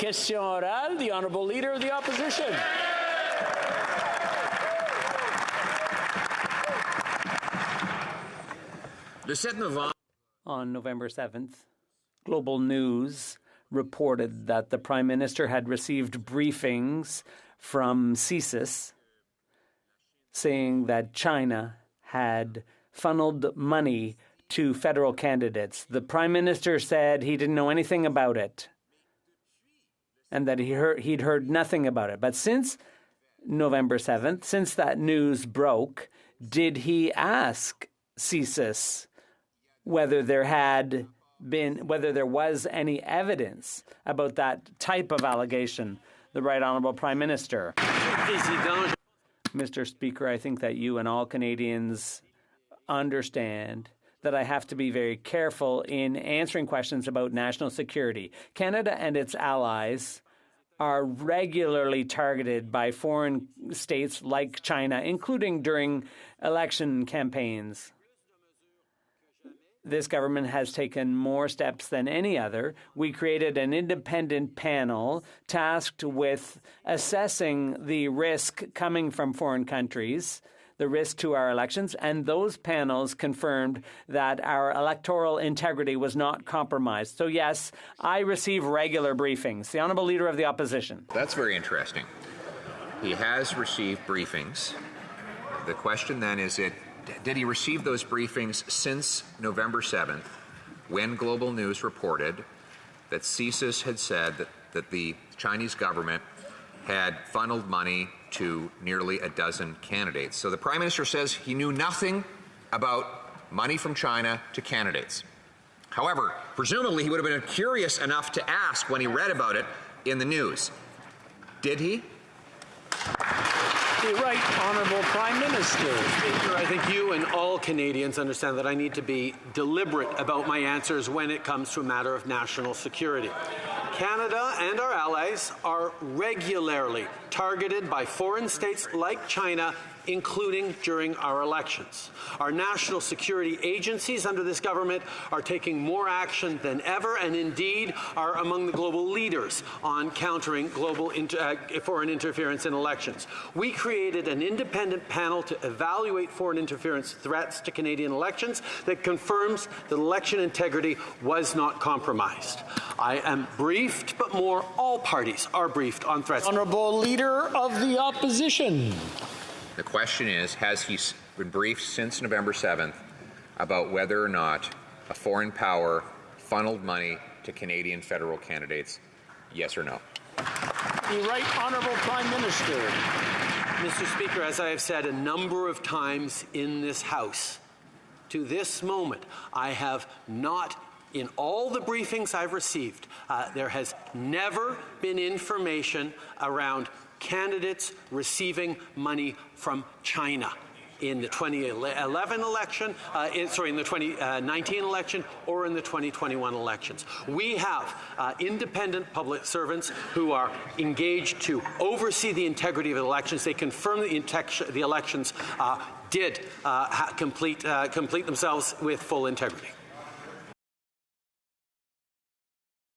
Question orale, the Honourable Leader of the Opposition. On November 7th, Global News reported that the Prime Minister had received briefings from csis saying that China had funneled money to federal candidates. The Prime Minister said he didn't know anything about it and that he'd heard nothing about it. But since November 7th, since that news broke, did he ask csis whether there was any evidence about that type of allegation? The Right Honourable Prime Minister. Mr. Speaker, I think that you and all Canadians understand that I have to be very careful in answering questions about national security. Canada and its allies are regularly targeted by foreign states like China, including during election campaigns. This government has taken more steps than any other. We created an independent panel tasked with assessing the risk coming from foreign countries, the risk to our elections, and those panels confirmed that our electoral integrity was not compromised. So yes, I receive regular briefings. The Honourable Leader of the Opposition. That's very interesting. He has received briefings. The question then is, did he receive those briefings since November 7th, when Global News reported that csis had said that the Chinese government had funneled money to nearly a dozen candidates? So the Prime Minister says he knew nothing about money from China to candidates. However, presumably he would have been curious enough to ask when he read about it in the news. Did he? The Right Honourable Prime Minister. Speaker, I think you and all Canadians understand that I need to be deliberate about my answers when it comes to a matter of national security. Canada and our allies are regularly targeted by foreign states like China, including during our elections. Our national security agencies under this government are taking more action than ever, and indeed are among the global leaders on countering global foreign interference in elections. We created an independent panel to evaluate foreign interference threats to Canadian elections that confirms that election integrity was not compromised. I am briefed, but all parties are briefed on threats. Honourable Leader of the Opposition. The question is, has he been briefed since November 7th about whether or not a foreign power funneled money to Canadian federal candidates? Yes or no? The Right Honourable Prime Minister. Mr. Speaker, as I have said a number of times in this House, to this moment, I have not, in all the briefings I've received, there has never been information around candidates receiving money from China in the 2011 election, in the 2019 election, or in the 2021 elections. We have independent public servants who are engaged to oversee the integrity of the elections. They confirm the elections did complete themselves with full integrity.